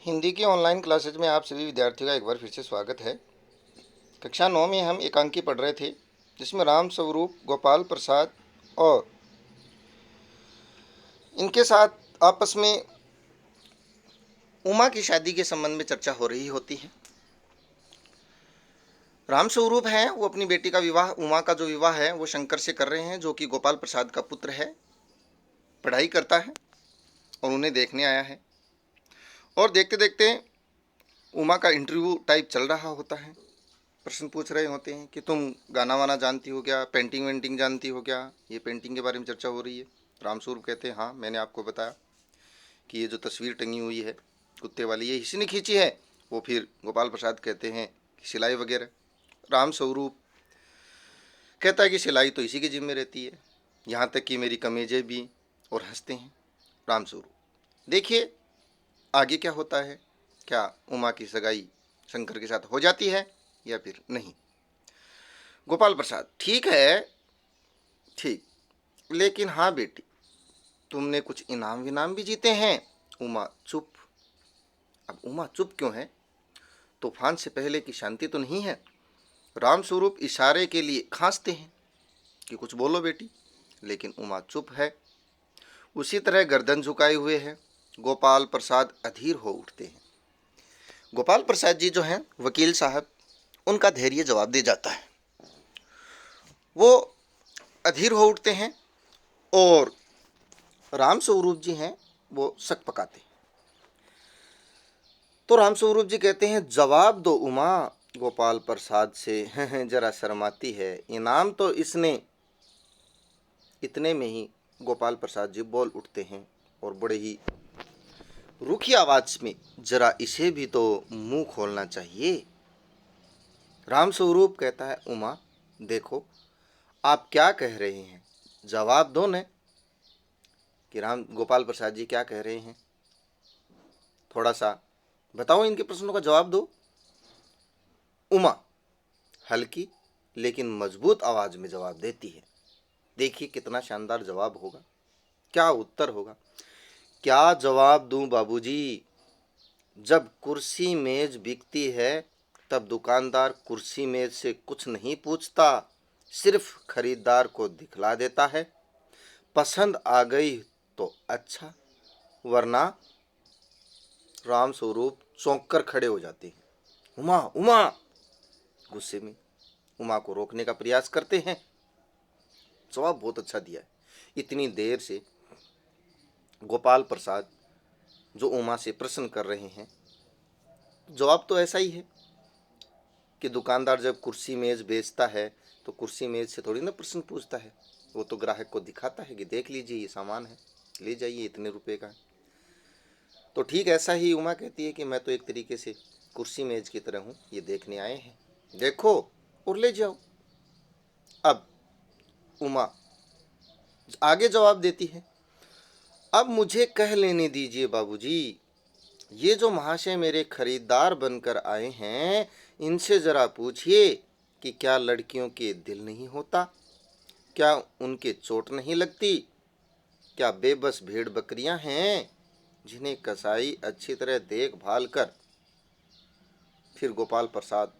हिंदी की online classes में आप सभी विद्यार्थियों का एक बार फिर से स्वागत है। कक्षा 9 में हम एकांकी पढ़ रहे थे, जिसमें राम स्वरूप, गोपाल प्रसाद और इनके साथ आपस में उमा की शादी के संबंध में चर्चा हो रही होती है। राम स्वरूप हैं, वो अपनी बेटी का विवाह, उमा का जो विवाह है वो शंकर से कर रहे हैं, जो कि गोपाल प्रसाद का पुत्र है, पढ़ाई करता है और उन्हें देखने आया है। और देखते देखते उमा का इंटरव्यू टाइप चल रहा होता है। प्रश्न पूछ रहे होते हैं कि तुम गाना वाना जानती हो क्या, पेंटिंग वेंटिंग जानती हो क्या। ये पेंटिंग के बारे में चर्चा हो रही है। रामस्वरूप कहते हैं हाँ, मैंने आपको बताया कि ये जो तस्वीर टंगी हुई है कुत्ते वाली, ये इसी ने खींची है। वो फिर गोपाल प्रसाद कहते हैं कि सिलाई वगैरह। रामस्वरूप कहता है कि सिलाई तो इसी के जिम्मे रहती है, यहाँ तक कि मेरी कमीजें भी। और हंसते हैं। रामस्वरूप, देखिए आगे क्या होता है। क्या उमा की सगाई शंकर के साथ हो जाती है या फिर नहीं। गोपाल प्रसाद, ठीक है, ठीक, लेकिन हाँ बेटी, तुमने कुछ इनाम विनाम भी जीते हैं। उमा चुप। अब उमा चुप क्यों है? तूफान से पहले की शांति तो नहीं है। रामस्वरूप इशारे के लिए खांसते हैं कि कुछ बोलो बेटी, लेकिन उमा चुप है, उसी तरह गर्दन झुकाए हुए है। गोपाल प्रसाद अधीर हो उठते हैं। गोपाल प्रसाद जी जो हैं वकील साहब, उनका धैर्य जवाब दे जाता है। वो अधीर हो उठते हैं और रामस्वरूप जी हैं वो शक पकाते हैं। तो रामस्वरूप जी कहते हैं जवाब दो उमा। गोपाल प्रसाद से जरा शर्माती है। इनाम तो इसने। इतने में ही गोपाल प्रसाद जी बोल उठते हैं और बड़े ही रूखी आवाज में, जरा इसे भी तो मुंह खोलना चाहिए। रामस्वरूप कहता है उमा देखो, आप क्या कह रहे हैं, जवाब दो न। कि राम गोपाल प्रसाद जी क्या कह रहे हैं, थोड़ा सा बताओ, इनके प्रश्नों का जवाब दो। उमा हल्की लेकिन मजबूत आवाज में जवाब देती है। देखिए कितना शानदार जवाब होगा, क्या उत्तर होगा। क्या जवाब दूं बाबूजी? जब कुर्सी मेज बिकती है तब दुकानदार कुर्सी मेज से कुछ नहीं पूछता, सिर्फ खरीदार को दिखला देता है। पसंद आ गई तो अच्छा, वरना। रामस्वरूप चौंक कर खड़े हो जाते हैं। उमा उमा, गुस्से में उमा को रोकने का प्रयास करते हैं। जवाब बहुत अच्छा दिया है। इतनी देर से गोपाल प्रसाद जो उमा से प्रश्न कर रहे हैं, जवाब तो ऐसा ही है कि दुकानदार जब कुर्सी मेज बेचता है तो कुर्सी मेज से थोड़ी ना प्रश्न पूछता है। वो तो ग्राहक को दिखाता है कि देख लीजिए ये सामान है, ले जाइए, इतने रुपए का है। तो ठीक ऐसा ही उमा कहती है कि मैं तो एक तरीके से कुर्सी मेज की तरह हूँ, ये देखने आए हैं, देखो और ले जाओ। अब उमा आगे जवाब देती है, अब मुझे कह लेने दीजिए बाबूजी, ये जो महाशय मेरे खरीदार बनकर आए हैं, इनसे जरा पूछिए कि क्या लड़कियों के दिल नहीं होता, क्या उनके चोट नहीं लगती, क्या बेबस भेड़ बकरियां हैं जिन्हें कसाई अच्छी तरह देखभाल कर। फिर गोपाल प्रसाद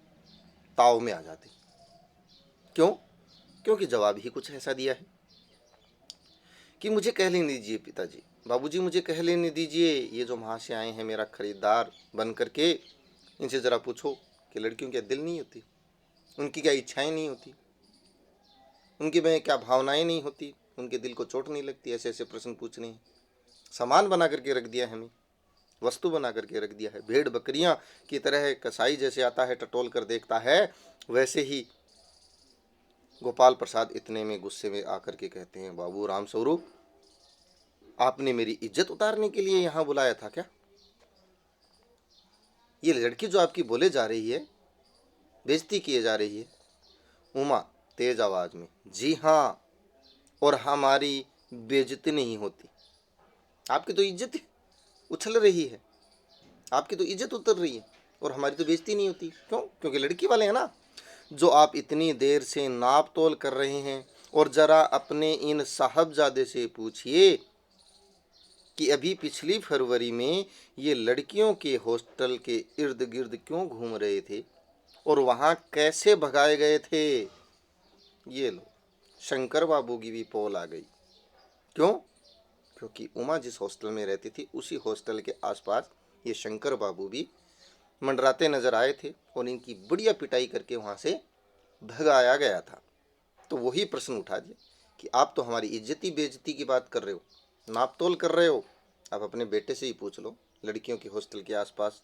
ताव में आ जाते। क्यों? क्योंकि जवाब ही कुछ ऐसा दिया है कि मुझे कह लेने दीजिए पिताजी, बाबूजी मुझे कह लेने दीजिए, ये जो महाशय आए हैं मेरा खरीदार बन करके, इनसे ज़रा पूछो कि लड़कियों के दिल नहीं होती, उनकी क्या इच्छाएं नहीं होती, उनकी में क्या भावनाएं नहीं होती, उनके दिल को चोट नहीं लगती। ऐसे ऐसे प्रश्न पूछने हैं। सामान बना करके रख दिया है, हमें वस्तु बना करके रख दिया है। भेड़ बकरियां की तरह कसाई जैसे आता है टटोल कर देखता है, वैसे ही गोपाल प्रसाद इतने में गुस्से में आकर के कहते हैं, बाबू रामस्वरूप, आपने मेरी इज्जत उतारने के लिए यहाँ बुलाया था क्या? ये लड़की जो आपकी बोले जा रही है, बेइज्जती किए जा रही है। उमा तेज आवाज में, जी हाँ, और हमारी बेइज्जती नहीं होती। आपकी तो इज्जत उछल रही है, आपकी तो इज्जत उतर रही है और हमारी तो बेइज्जती नहीं होती। क्यों? क्योंकि लड़की वाले हैं ना। जो आप इतनी देर से नाप तोल कर रहे हैं, और जरा अपने इन साहबजादे से पूछिए कि अभी पिछली फरवरी में ये लड़कियों के हॉस्टल के इर्द गिर्द क्यों घूम रहे थे और वहाँ कैसे भगाए गए थे। ये लो, शंकर बाबू की भी पोल आ गई। क्यों? क्योंकि उमा जिस हॉस्टल में रहती थी उसी हॉस्टल के आसपास ये शंकर बाबू भी मंडराते नजर आए थे और इनकी बढ़िया पिटाई करके वहाँ से भगाया गया था। तो वही प्रश्न उठा दिया कि आप तो हमारी इज्जती बेइज्जती की बात कर रहे हो, नाप तोल कर रहे हो। आप अपने बेटे से ही पूछ लो, लड़कियों के हॉस्टल के आसपास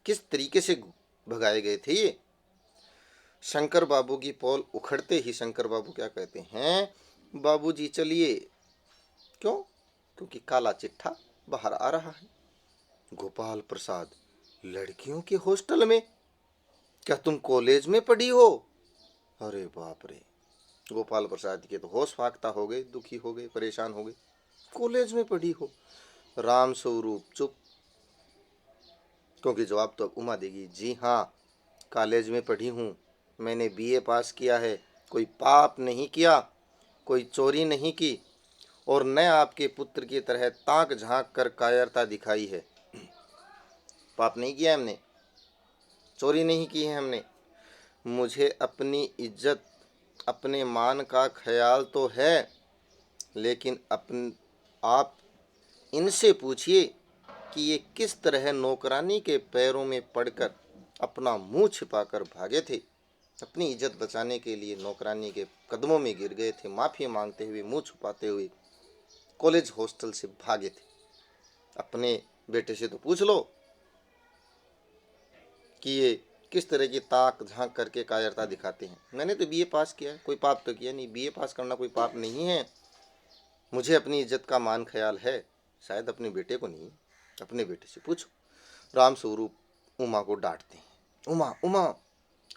किस तरीके से भगाए गए थे ये। शंकर बाबू की पोल उखड़ते ही शंकर बाबू क्या कहते हैं, बाबूजी चलिए। क्यों? क्योंकि काला चिट्ठा बाहर आ रहा है। गोपाल प्रसाद, लड़कियों के हॉस्टल में? क्या तुम कॉलेज में पढ़ी हो? अरे बाप रे। गोपाल प्रसाद के तो होश फाख्ता हो गए, दुखी हो गए, परेशान हो गए। कॉलेज में पढ़ी हो? राम स्वरूप चुप, क्योंकि जवाब तो अब उमा देगी। जी हाँ, कॉलेज में पढ़ी हूँ, मैंने बीए पास किया है, कोई पाप नहीं किया, कोई चोरी नहीं की और न आपके पुत्र की तरह ताक झांक कर कायरता दिखाई है। पाप नहीं किया हमने, चोरी नहीं की है हमने। मुझे अपनी इज्जत, अपने मान का ख्याल तो है, लेकिन आप इनसे पूछिए कि ये किस तरह नौकरानी के पैरों में पड़कर अपना मुंह छिपाकर भागे थे। अपनी इज्जत बचाने के लिए नौकरानी के कदमों में गिर गए थे, माफ़ी मांगते हुए, मुंह छुपाते हुए कॉलेज हॉस्टल से भागे थे। अपने बेटे से तो पूछ लो कि ये किस तरह की ताक झांक करके कायरता दिखाते हैं। मैंने तो बीए पास किया है, कोई पाप तो किया नहीं। बीए पास करना कोई पाप नहीं है। मुझे अपनी इज्जत का मान ख्याल है। शायद अपने बेटे को नहीं, अपने बेटे से पूछो। राम स्वरूप उमा को डांटते हैं। उमा उमा।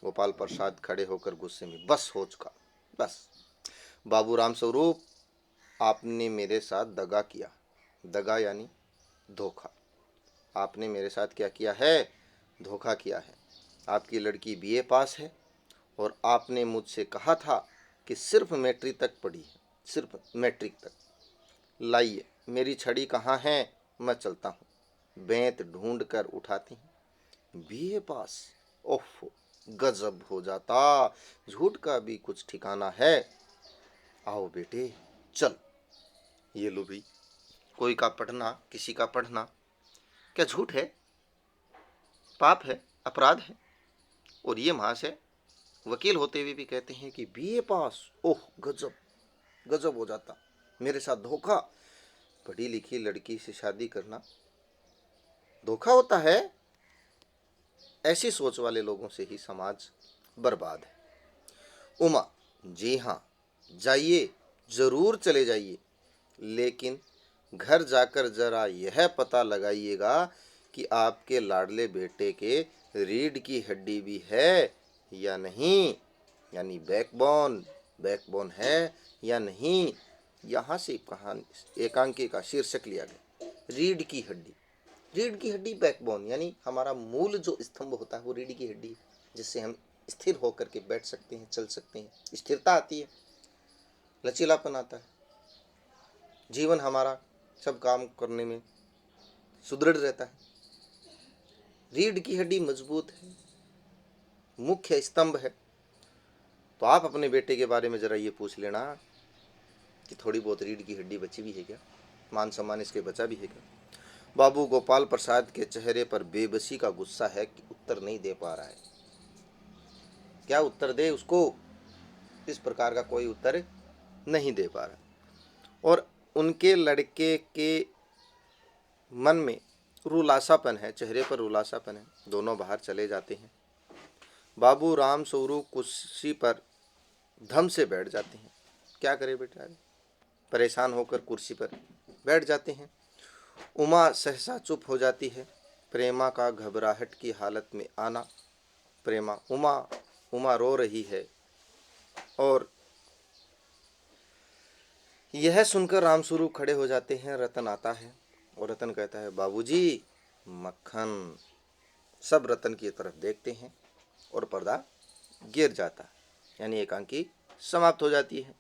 गोपाल प्रसाद खड़े होकर गुस्से में, बस हो चुका, बस। बाबू राम स्वरूप, आपने मेरे साथ दगा किया। दगा यानी धोखा। आपने मेरे साथ क्या किया है? धोखा किया है। आपकी लड़की बीए पास है और आपने मुझसे कहा था कि सिर्फ मैट्रिक तक पढ़ी है, सिर्फ मैट्रिक तक। लाइए, मेरी छड़ी कहाँ है? मैं चलता हूँ। बेंत ढूंढ कर उठाती हूँ। बीए पास? ओहो, गजब हो जाता। झूठ का भी कुछ ठिकाना है। आओ बेटे, चल। ये लो भी, कोई का पढ़ना, किसी का पढ़ना क्या झूठ है? पाप है, अपराध है। और ये महाशय वकील होते हुए भी कहते हैं कि बीए पास? ओह गजब, गजब हो जाता। मेरे साथ धोखा। पढ़ी लिखी लड़की से शादी करना धोखा होता है? ऐसी सोच वाले लोगों से ही समाज बर्बाद है। उमा, जी हाँ, जाइए, जरूर चले जाइए, लेकिन घर जाकर जरा यह पता लगाइएगा कि आपके लाडले बेटे के रीढ़ की हड्डी भी है या नहीं, यानी बैकबोन, बैकबोन है या नहीं। यहाँ से कहानी एकांकी का शीर्षक लिया गया, रीढ़ की हड्डी। रीढ़ की हड्डी, बैकबोन, यानी हमारा मूल जो स्तंभ होता है वो रीढ़ की हड्डी, जिससे हम स्थिर होकर के बैठ सकते हैं, चल सकते हैं, स्थिरता आती है, लचीलापन आता है, जीवन हमारा सब काम करने में सुदृढ़ रहता है। रीढ़ की हड्डी मजबूत है, मुख्य स्तंभ है। तो आप अपने बेटे के बारे में जरा ये पूछ लेना कि थोड़ी बहुत रीढ़ की हड्डी बची भी है क्या, मान सम्मान इसके बचा भी है क्या। बाबू गोपाल प्रसाद के चेहरे पर बेबसी का गुस्सा है कि उत्तर नहीं दे पा रहा है। क्या उत्तर दे उसको? इस प्रकार का कोई उत्तर नहीं दे पा रहा। और उनके लड़के के मन में रुलासापन है, चेहरे पर रुलासापन है। दोनों बाहर चले जाते हैं। बाबू राम स्वरूप कुर्सी पर धम से बैठ जाते हैं। क्या करे बेटा, परेशान होकर कुर्सी पर बैठ जाते हैं। उमा सहसा चुप हो जाती है। प्रेमा का घबराहट की हालत में आना। प्रेमा, उमा, उमा रो रही है। और यह सुनकर रामस्वरूप खड़े हो जाते हैं। रतन आता है और रतन कहता है, बाबूजी, मक्खन। सब रतन की तरफ देखते हैं और पर्दा गिर जाता है, यानी एकांकी समाप्त हो जाती है।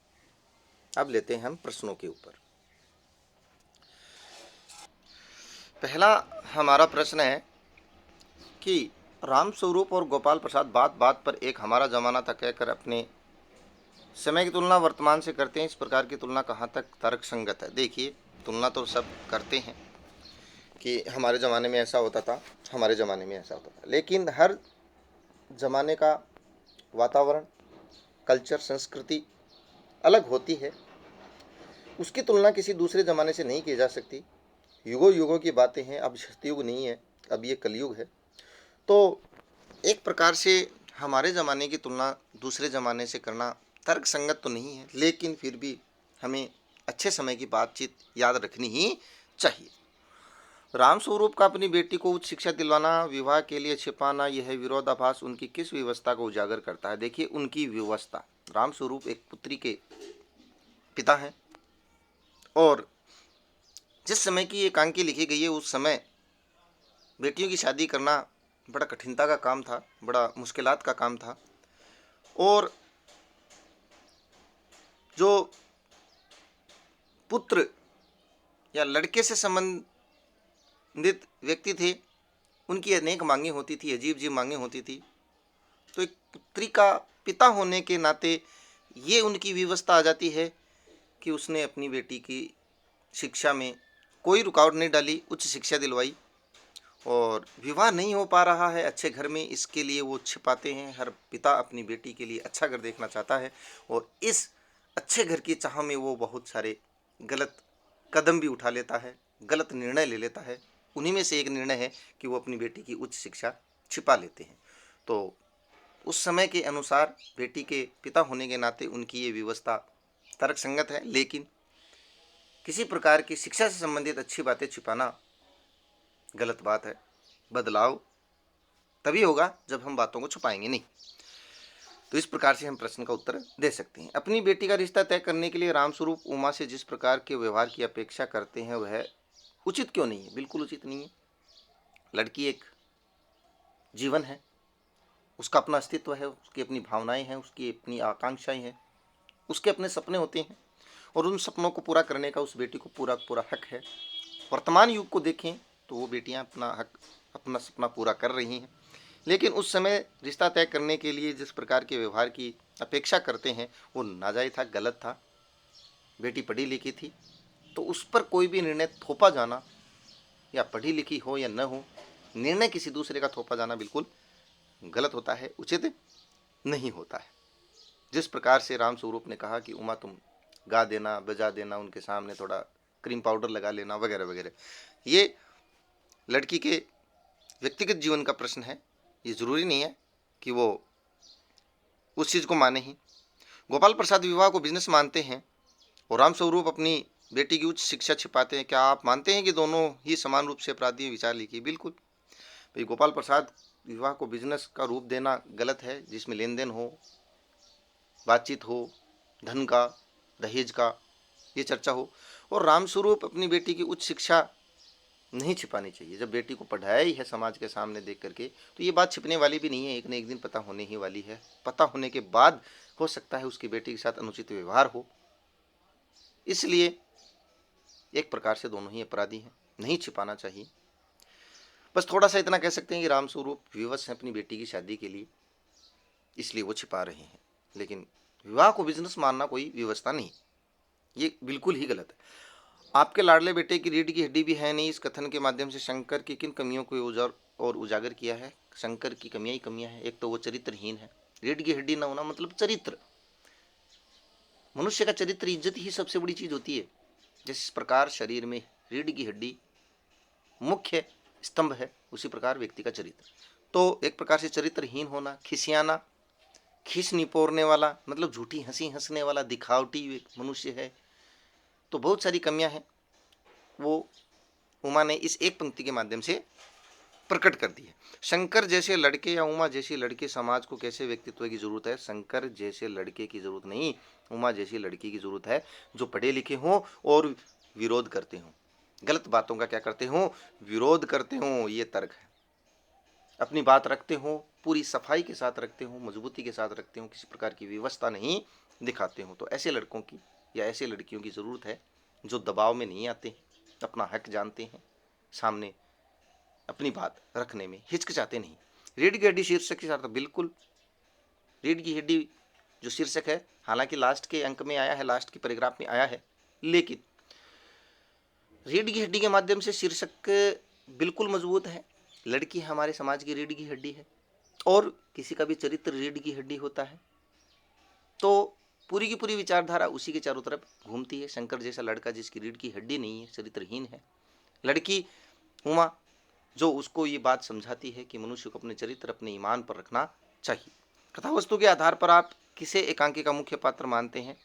अब लेते हैं हम प्रश्नों के ऊपर। पहला हमारा प्रश्न है कि राम स्वरूप और गोपाल प्रसाद बात बात पर एक हमारा जमाना था कहकर अपने समय की तुलना वर्तमान से करते हैं। इस प्रकार की तुलना कहाँ तक तर्क संगत है? देखिए, तुलना तो सब करते हैं कि हमारे ज़माने में ऐसा होता था, हमारे ज़माने में ऐसा होता था, लेकिन हर ज़माने का वातावरण, कल्चर, संस्कृति अलग होती है। उसकी तुलना किसी दूसरे ज़माने से नहीं की जा सकती। युगों युगों की बातें हैं। अब सतयुग नहीं है, अब ये कलयुग है। तो एक प्रकार से हमारे ज़माने की तुलना दूसरे ज़माने से करना तर्क संगत तो नहीं है, लेकिन फिर भी हमें अच्छे समय की बातचीत याद रखनी ही चाहिए। राम स्वरूप का अपनी बेटी को उच्च शिक्षा दिलवाना, विवाह के लिए छिपाना, यह विरोधाभास उनकी किस व्यवस्था को उजागर करता है? देखिए, उनकी व्यवस्था। राम स्वरूप एक पुत्री के पिता हैं और जिस समय की एकांकी लिखी गई है उस समय बेटियों की शादी करना बड़ा कठिनता का काम था, बड़ा मुश्किलात का काम था। और जो पुत्र या लड़के से संबंधित व्यक्ति थे, उनकी अनेक मांगें होती थी, अजीब अजीब मांगें होती थी। तो एक पुत्री का पिता होने के नाते ये उनकी व्यवस्था आ जाती है कि उसने अपनी बेटी की शिक्षा में कोई रुकावट नहीं डाली, उच्च शिक्षा दिलवाई। और विवाह नहीं हो पा रहा है अच्छे घर में, इसके लिए वो छिपाते हैं। हर पिता अपनी बेटी के लिए अच्छा घर देखना चाहता है और इस अच्छे घर की चाह में वो बहुत सारे गलत कदम भी उठा लेता है, गलत निर्णय ले लेता है। उन्हीं में से एक निर्णय है कि वो अपनी बेटी की उच्च शिक्षा छिपा लेते हैं। तो उस समय के अनुसार बेटी के पिता होने के नाते उनकी ये व्यवस्था तर्क संगत है, लेकिन किसी प्रकार की शिक्षा से संबंधित अच्छी बातें छिपाना गलत बात है। बदलाव तभी होगा जब हम बातों को छुपाएंगे नहीं। तो इस प्रकार से हम प्रश्न का उत्तर दे सकते हैं। अपनी बेटी का रिश्ता तय करने के लिए रामस्वरूप उमा से जिस प्रकार के व्यवहार की अपेक्षा करते हैं वह उचित क्यों नहीं है? बिल्कुल उचित नहीं है। लड़की एक जीवन है, उसका अपना अस्तित्व है, उसकी अपनी भावनाएं हैं, उसकी अपनी आकांक्षाएं हैं, उसके अपने सपने होते हैं और उन सपनों को पूरा करने का उस बेटी को पूरा पूरा हक है। वर्तमान युग को देखें तो वो बेटियां अपना हक, अपना सपना पूरा कर रही हैं, लेकिन उस समय रिश्ता तय करने के लिए जिस प्रकार के व्यवहार की अपेक्षा करते हैं वो नाजायज था, गलत था। बेटी पढ़ी लिखी थी तो उस पर कोई भी निर्णय थोपा जाना, या पढ़ी लिखी हो या न हो, निर्णय किसी दूसरे का थोपा जाना बिल्कुल गलत होता है, उचित नहीं होता है। जिस प्रकार से राम स्वरूप ने कहा कि उमा तुम गा देना, बजा देना, उनके सामने थोड़ा क्रीम पाउडर लगा लेना वगैरह वगैरह, ये लड़की के व्यक्तिगत जीवन का प्रश्न है। ये जरूरी नहीं है कि वो उस चीज़ को माने ही। गोपाल प्रसाद विवाह को बिजनेस मानते हैं और राम स्वरूप अपनी बेटी की उच्च शिक्षा छिपाते हैं। क्या आप मानते हैं कि दोनों ही समान रूप से अपराधी हैं? विचार लिखिए। बिल्कुल भाई, गोपाल प्रसाद विवाह को बिजनेस का रूप देना गलत है, जिसमें लेन देन हो, बातचीत हो, धन का, दहेज का ये चर्चा हो। और रामस्वरूप अपनी बेटी की उच्च शिक्षा नहीं छिपानी चाहिए। जब बेटी को पढ़ाया ही है समाज के सामने देख करके, तो ये बात छिपने वाली भी नहीं है, एक न एक दिन पता होने ही वाली है। पता होने के बाद हो सकता है उसकी बेटी के साथ अनुचित व्यवहार हो, इसलिए एक प्रकार से दोनों ही अपराधी हैं, नहीं छिपाना चाहिए। बस थोड़ा सा इतना कह सकते हैं कि रामस्वरूप विवश हैं अपनी बेटी की शादी के लिए, इसलिए वो छिपा रहे हैं। लेकिन विवाह को बिजनेस मानना कोई व्यवस्था नहीं, ये बिल्कुल ही गलत है। आपके लाडले बेटे की रीढ़ की हड्डी भी है नहीं, इस कथन के माध्यम से शंकर की किन कमियों को उजागर किया है? शंकर की कमियां ही कमियां हैं। एक तो वो चरित्रहीन है। रीढ़ की हड्डी ना होना मतलब चरित्र। मनुष्य का चरित्र, इज्जत ही सबसे बड़ी चीज होती है। जिस प्रकार शरीर में रीढ़ की हड्डी मुख्य स्तंभ है, उसी प्रकार व्यक्ति का चरित्र। तो एक प्रकार से चरित्रहीन होना, खिसियाना, खीस निपोरने वाला, मतलब झूठी हंसी हंसने वाला दिखावटी मनुष्य है। तो बहुत सारी कमियां हैं, वो उमा ने इस एक पंक्ति के माध्यम से प्रकट कर दी है। शंकर जैसे लड़के या उमा जैसी लड़की समाज को कैसे व्यक्तित्व की जरूरत है? शंकर जैसे लड़के की जरूरत नहीं, उमा जैसी लड़की की जरूरत है, जो पढ़े लिखे हों और विरोध करते हों, गलत बातों का क्या करते हों? विरोध करते हों। ये तर्क है। अपनी बात रखते हों, पूरी सफाई के साथ रखते हों, मजबूती के साथ रखते हों, किसी प्रकार की व्यवस्था नहीं दिखाते हों। तो ऐसे लड़कों की या ऐसे लड़कियों की ज़रूरत है जो दबाव में नहीं आते, अपना हक जानते हैं, सामने अपनी बात रखने में हिचकिचाते नहीं। रीढ़ की हड्डी शीर्षक के साथ बिल्कुल रीढ़ की हड्डी जो शीर्षक है, हालांकि लास्ट के अंक में आया है, लास्ट की पैराग्राफ में आया है, लेकिन रीढ़ की हड्डी के माध्यम से शीर्षक बिल्कुल मजबूत है। लड़की हमारे समाज की रीढ़ की हड्डी है और किसी का भी चरित्र रीढ़ की हड्डी होता है तो पूरी की पूरी विचारधारा उसी के चारों तरफ घूमती है। शंकर जैसा लड़का जिसकी रीढ़ की हड्डी नहीं है, चरित्रहीन है, लड़की उमा जो उसको ये बात समझाती है कि मनुष्य को अपने चरित्र, अपने ईमान पर रखना चाहिए। कथा वस्तु के आधार पर आप किसे एकांकी का मुख्य पात्र मानते हैं,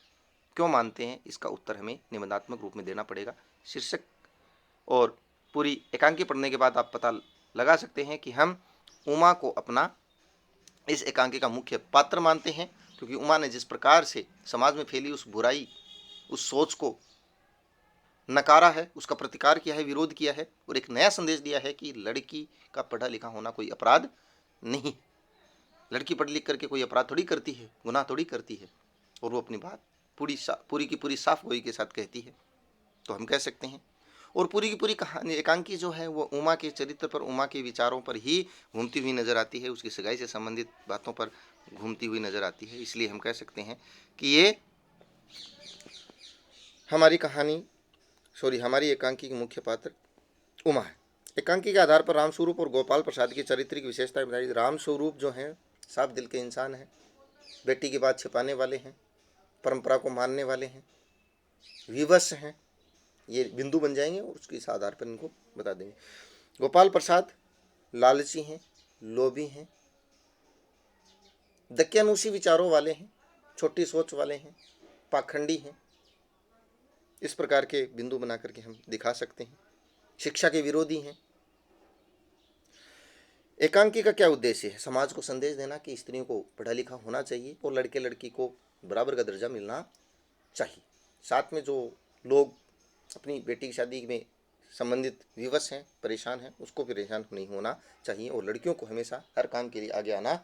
क्यों मानते हैं, इसका उत्तर हमें निबंधात्मक रूप में देना पड़ेगा। शीर्षक और पूरी एकांकी पढ़ने के बाद आप पता लगा सकते हैं कि हम उमा को अपना इस एकांकी का मुख्य पात्र मानते हैं, क्योंकि उमा ने जिस प्रकार से समाज में फैली उस बुराई, उस सोच को नकारा है, उसका प्रतिकार किया है, विरोध किया है और एक नया संदेश दिया है कि लड़की का पढ़ा लिखा होना कोई अपराध नहीं। लड़की पढ़ लिख करके कोई अपराध थोड़ी करती है, गुनाह थोड़ी करती है, और वो अपनी बात पूरी की पूरी साफ गोई के साथ कहती है। तो हम कह सकते हैं, और पूरी की पूरी कहानी एकांकी जो है वो उमा के चरित्र पर, उमा के विचारों पर ही घूमती हुई नजर आती है, उसकी सगाई से संबंधित बातों पर घूमती हुई नजर आती है। इसलिए हम कह सकते हैं कि ये हमारी एकांकी के मुख्य पात्र उमा है। एकांकी के आधार पर रामस्वरूप और गोपाल प्रसाद की चारित्रिक विशेषताएं बताई। रामस्वरूप जो हैं साफ दिल के इंसान हैं, बेटी की बात छिपाने वाले हैं, परंपरा को मानने वाले हैं, विवश हैं, ये बिंदु बन जाएंगे और उसके इस आधार पर इनको बता देंगे। गोपाल प्रसाद लालची हैं, लोभी हैं, दक्यानुसी विचारों वाले हैं, छोटी सोच वाले हैं, पाखंडी हैं, इस प्रकार के बिंदु बना करके हम दिखा सकते हैं। शिक्षा के विरोधी हैं। एकांकी का क्या उद्देश्य है? समाज को संदेश देना कि स्त्रियों को पढ़ा लिखा होना चाहिए और लड़के लड़की को बराबर का दर्जा मिलना चाहिए। साथ में जो लोग अपनी बेटी की शादी में संबंधित विवश हैं, परेशान हैं, उसको परेशान नहीं होना चाहिए और लड़कियों को हमेशा हर काम के लिए आगे आना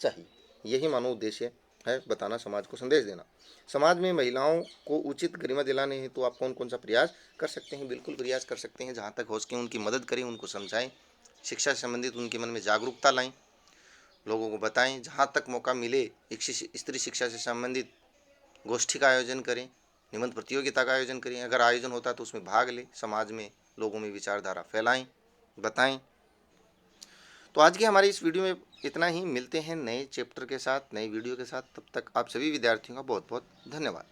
चाहिए। यही मानव उद्देश्य है, बताना, समाज को संदेश देना। समाज में महिलाओं को उचित गरिमा दिलाने हेतु आप कौन कौन सा प्रयास कर सकते हैं? बिल्कुल प्रयास कर सकते हैं, जहाँ तक हो सके उनकी मदद करें, उनको समझाएं, शिक्षा से संबंधित उनके मन में जागरूकता लाएं, लोगों को बताएं। जहाँ तक मौका मिले एक स्त्री शिक्षा से संबंधित गोष्ठी का आयोजन करें, निबंध प्रतियोगिता का आयोजन करें, अगर आयोजन होता तो उसमें भाग लें, समाज में लोगों में विचारधारा फैलाएं, बताएं। तो आज की हमारी इस वीडियो में इतना ही। मिलते हैं नए चैप्टर के साथ, नए वीडियो के साथ। तब तक आप सभी विद्यार्थियों का बहुत बहुत धन्यवाद।